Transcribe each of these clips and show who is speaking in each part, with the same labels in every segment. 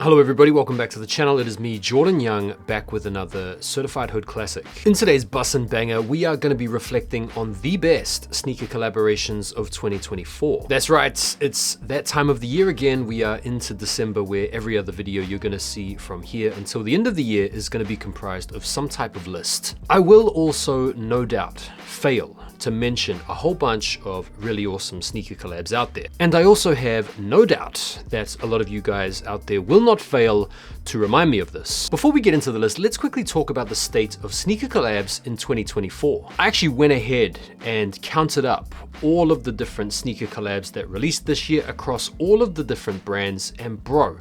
Speaker 1: Hello everybody, welcome back to the channel. It is me, Jordan Young, back with another Certified Hood Classic. In today's Bus and Banger, we are going to be reflecting on the best sneaker collaborations of 2024. That's right, it's that time of the year again. We are into December, where every other video you're going to see from here until the end of the year is going to be comprised of some type of list. I will also, no doubt, fail to mention a whole bunch of really awesome sneaker collabs out there. And I also have no doubt that a lot of you guys out there will not fail to remind me of this. Before we get into the list, let's quickly talk about the state of sneaker collabs in 2024. I actually went ahead and counted up all of the different sneaker collabs that released this year across all of the different brands, and bro,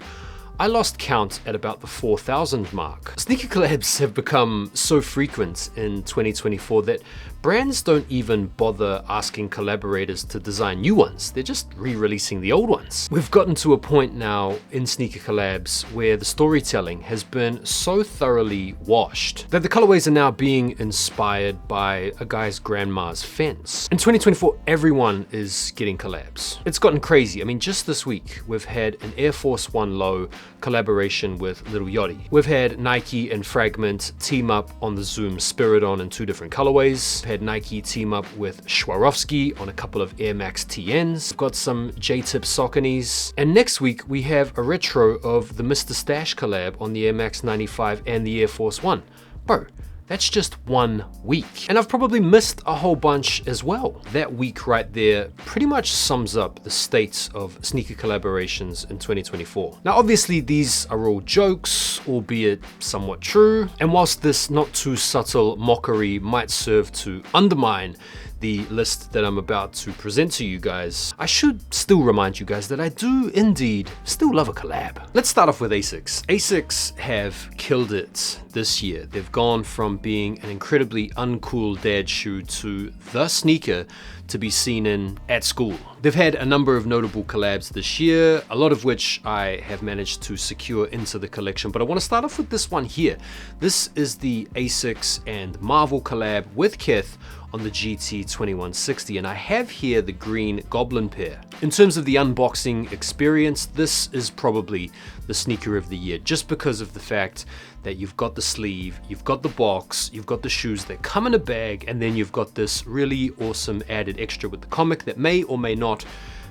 Speaker 1: I lost count at about the 4,000 mark. Sneaker collabs have become so frequent in 2024 that brands don't even bother asking collaborators to design new ones. They're just re-releasing the old ones. We've gotten to a point now in sneaker collabs where the storytelling has been so thoroughly washed that the colorways are now being inspired by a guy's grandma's fence. In 2024, everyone is getting collabs. It's gotten crazy. I mean, just this week, we've had an Air Force One Low collaboration with Lil Yachty. We've had Nike and Fragment team up on the Zoom Spiridon in 2 different colorways. We've had Nike team up with Swarovski on a couple of Air Max TNs. We've got some J-tip Sauconys. And next week, we have a retro of the Mr. Stash collab on the Air Max 95 and the Air Force One. Bro, that's just 1 week. And I've probably missed a whole bunch as well. That week right there pretty much sums up the state of sneaker collaborations in 2024. Now, obviously these are all jokes, albeit somewhat true. And whilst this not too subtle mockery might serve to undermine the list that I'm about to present to you guys, I should still remind you guys that I do indeed still love a collab. Let's start off with Asics. Asics have killed it this year. They've gone from being an incredibly uncool dad shoe to the sneaker to be seen in at school. They've had a number of notable collabs this year, a lot of which I have managed to secure into the collection, but I want to start off with this one here. This is the Asics and Marvel collab with Kith on the GT 2160, and I have here the green Goblin pair. In terms of the unboxing experience, this is probably the sneaker of the year, just because of the fact that you've got the sleeve, you've got the box, you've got the shoes that come in a bag, and then you've got this really awesome added extra with the comic that may or may not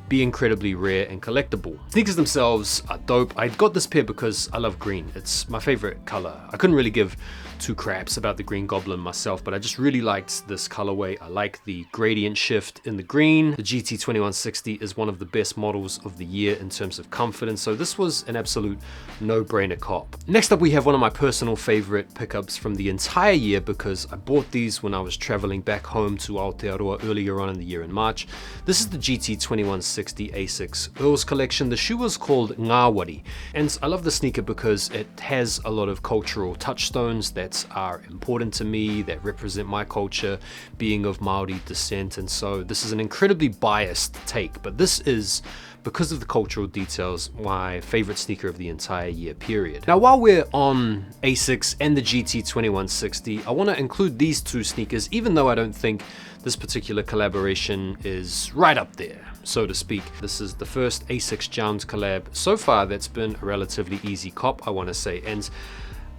Speaker 1: be incredibly rare and collectible. Sneakers themselves are dope. I got this pair because I love green. It's my favorite color. I couldn't really give 2 craps about the green Goblin myself, but I just really liked this colorway. I like the gradient shift in the green. The GT 2160 is one of the best models of the year in terms of comfort, and so this was an absolute no-brainer cop. Next up, we have one of my personal favorite pickups from the entire year, because I bought these when I was traveling back home to Aotearoa earlier on in the year in March. This is the GT 2160 Asics Earls collection. The shoe was called Ngāwari, and I love the sneaker because it has a lot of cultural touchstones that are important to me, that represent my culture, being of Maori descent, and so this is an incredibly biased take, but this is, because of the cultural details, my favorite sneaker of the entire year, period. Now, while we're on Asics and the GT 2160, I want to include these 2 sneakers, even though I don't think this particular collaboration is right up there, so to speak. This is the first Asics Jound collab so far that's been a relatively easy cop, I want to say, and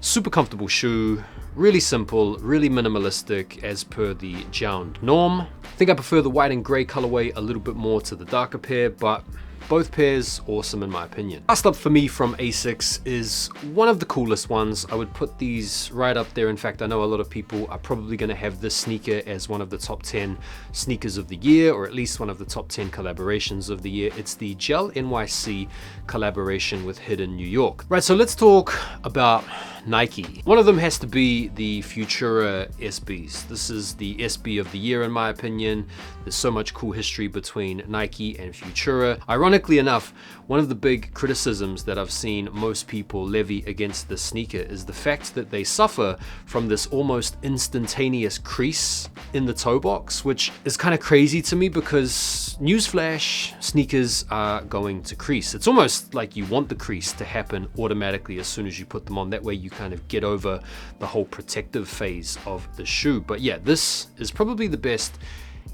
Speaker 1: super comfortable shoe, really simple, really minimalistic as per the Jound norm. I think I prefer the white and gray colorway a little bit more to the darker pair, but both pairs awesome in my opinion. Last up for me from Asics is one of the coolest ones. I would put these right up there. In fact, I know a lot of people are probably going to have this sneaker as one of the top 10 sneakers of the year, or at least one of the top 10 collaborations of the year. It's the Gel NYC collaboration with Hidden New York. Right, so let's talk about Nike. One of them has to be the Futura SBs. This is the SB of the year in my opinion. There's so much cool history between Nike and Futura. Ironically enough, one of the big criticisms that I've seen most people levy against this sneaker is the fact that they suffer from this almost instantaneous crease in the toe box, which is kind of crazy to me because newsflash, sneakers are going to crease. It's almost like you want the crease to happen automatically as soon as you put them on. That way you kind of get over the whole protective phase of the shoe. But yeah, this is probably the best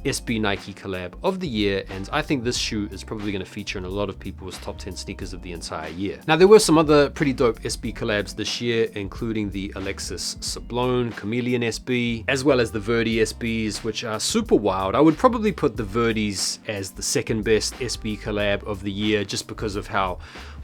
Speaker 1: SB Nike collab of the year, and I think this shoe is probably going to feature in a lot of people's top 10 sneakers of the entire year. Now, there were some other pretty dope SB collabs this year, including the Alexis Sablone Chameleon SB, as well as the Verdi SBs, which are super wild. I would probably put the Verdis as the second best SB collab of the year, just because of how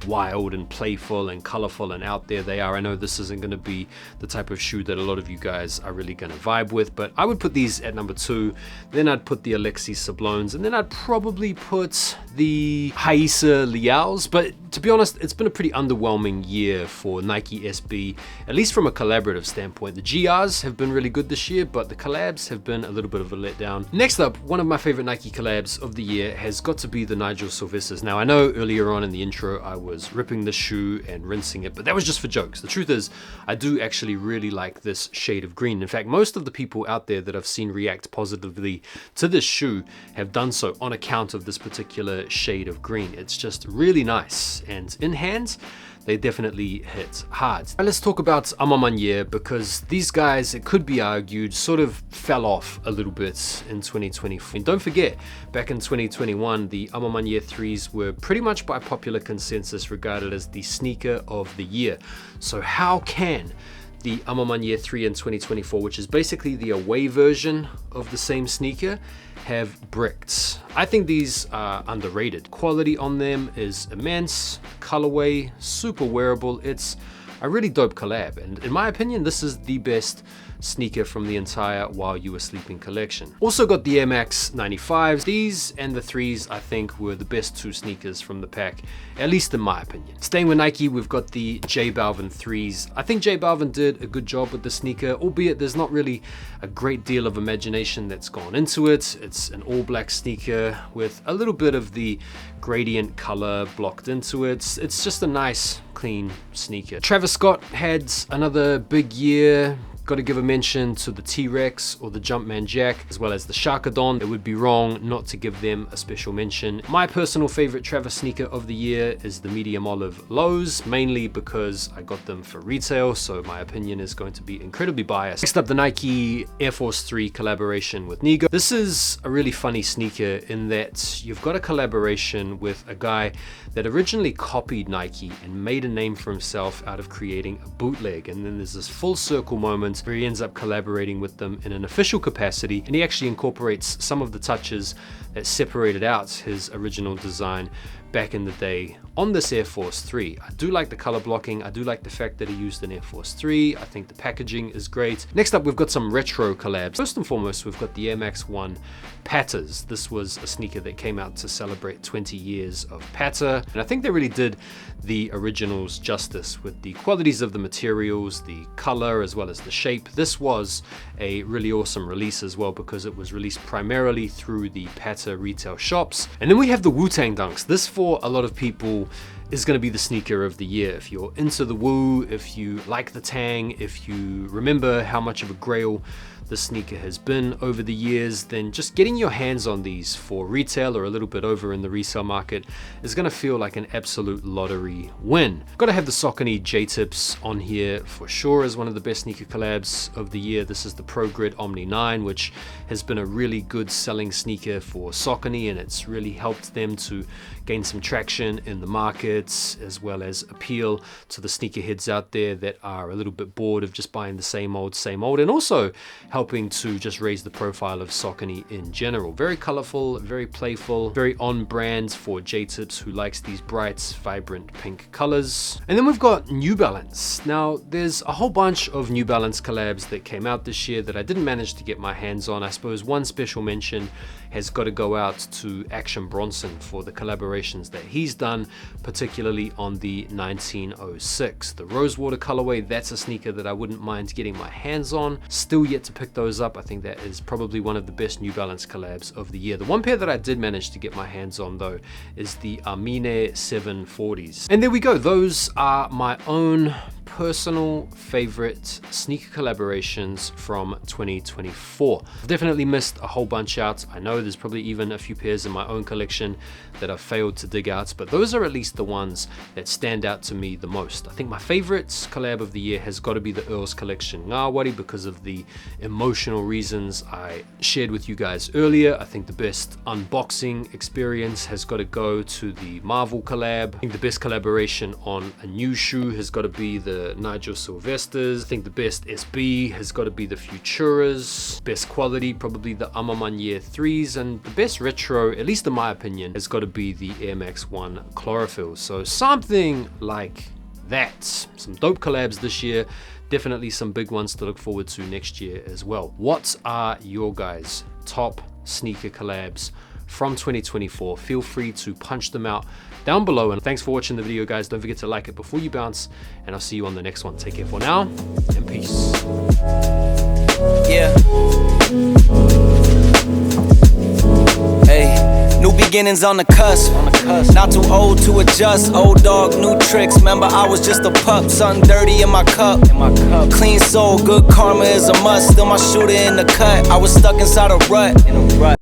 Speaker 1: wild and playful and colorful and out there they are. I know this isn't going to be the type of shoe that a lot of you guys are really going to vibe with, but I would put these at number 2. Then I'd put the Alexis Sablones, and then I'd probably put the Haisa Liaos. But to be honest, it's been a pretty underwhelming year for Nike SB, at least from a collaborative standpoint. The GRs have been really good this year, but the collabs have been a little bit of a letdown. Next up, one of my favorite Nike collabs of the year has got to be the Nigel Sylvesters. Now, I know earlier on in the intro I was ripping the shoe and rinsing it, but that was just for jokes. The truth is, I do actually really like this shade of green. In fact, most of the people out there that I've seen react positively to this shoe have done so on account of this particular shade of green. It's just really nice, and in hands, they definitely hit hard. Now let's talk about Amamanya, because these guys, it could be argued, sort of fell off a little bit in 2024. And don't forget, back in 2021, the Amamanya 3s were pretty much by popular consensus regarded as the sneaker of the year. So how can the Amamanya 3 in 2024, which is basically the away version of the same sneaker, have bricked? I think these are underrated. Quality on them is immense, colorway, super wearable. It's a really dope collab, and in my opinion, this is the best sneaker from the entire While You Were Sleeping collection. Also got the Air Max 95s. These and the 3s, I think, were the best 2 sneakers from the pack, at least in my opinion. Staying with Nike, we've got the J Balvin 3s. I think J Balvin did a good job with the sneaker, albeit there's not really a great deal of imagination that's gone into it. It's an all black sneaker with a little bit of the gradient color blocked into it. It's just a nice, clean sneaker. Travis Scott had another big year. Got to give a mention to the T-Rex or the Jumpman Jack, as well as the Sharkadon. It would be wrong not to give them a special mention. My personal favorite Travis sneaker of the year is the medium olive lows, mainly because I got them for retail, so my opinion is going to be incredibly biased. Next up, the Nike Air Force 3 collaboration with Nigo. This is a really funny sneaker in that you've got a collaboration with a guy that originally copied Nike and made a name for himself out of creating a bootleg, and then there's this full circle moment where he ends up collaborating with them in an official capacity, and he actually incorporates some of the touches that separated out his original design back in the day on this Air Force 3. I do like the color blocking. I do like the fact that he used an Air Force 3. I think the packaging is great. Next up, we've got some retro collabs. First and foremost, we've got the Air Max 1 Patters. This was a sneaker that came out to celebrate 20 years of Patter, and I think they really did the originals justice with the qualities of the materials, the color, as well as the shape. This was a really awesome release as well, because it was released primarily through the Patter retail shops. And then we have the Wu-Tang Dunks. This, for a lot of people, is going to be the sneaker of the year. If you're into the Wu, if you like the Tang, if you remember how much of a grail the sneaker has been over the years, then just getting your hands on these for retail or a little bit over in the resale market is going to feel like an absolute lottery win. Got to have the Saucony J-Tips on here for sure as one of the best sneaker collabs of the year. This is the Pro Grid Omni 9, which has been a really good selling sneaker for Saucony, and it's really helped them to gain some traction in the markets, as well as appeal to the sneakerheads out there that are a little bit bored of just buying the same old, and also helping to just raise the profile of Saucony in general. Very colorful, very playful, very on brand for J-Tips, who likes these bright, vibrant pink colors. And then we've got New Balance. Now, there's a whole bunch of New Balance collabs that came out this year that I didn't manage to get my hands on. I suppose one special mention has got to go out to Action Bronson for the collaborations that he's done, particularly on the 1906. The Rosewater colorway, that's a sneaker that I wouldn't mind getting my hands on. Still yet to pick those up. I think that is probably one of the best New Balance collabs of the year. The one pair that I did manage to get my hands on, though, is the Armine 740s. And there we go. Those are my own personal favorite sneaker collaborations from 2024. I've definitely missed a whole bunch out. I know there's probably even a few pairs in my own collection that I've failed to dig out, but those are at least the ones that stand out to me the most. I think my favorite collab of the year has got to be the Earls collection Ngawari, because of the emotional reasons I shared with you guys earlier. I think the best unboxing experience has got to go to the Marvel collab. I think the best collaboration on a new shoe has got to be the Nigel Sylvester's. I think the best SB has got to be the Futuras. Best quality, probably the Amamanye 3s, and the best retro, at least in my opinion, has got to be the Air Max 1 Chlorophyll. So something like that. Some dope collabs this year. Definitely some big ones to look forward to next year as well. What are your guys' top sneaker collabs from 2024? Feel free to punch them out down below. And thanks for watching the video, guys. Don't forget to like it before you bounce, and I'll see you on the next one. Take care for now, and peace.
Speaker 2: Yeah. Hey. New beginnings on the cusp. Not too old to adjust. Old dog, new tricks. Remember, I was just a pup. Something dirty in my cup. Clean soul, good karma is a must. Still my shooter in the cut. I was stuck inside a rut.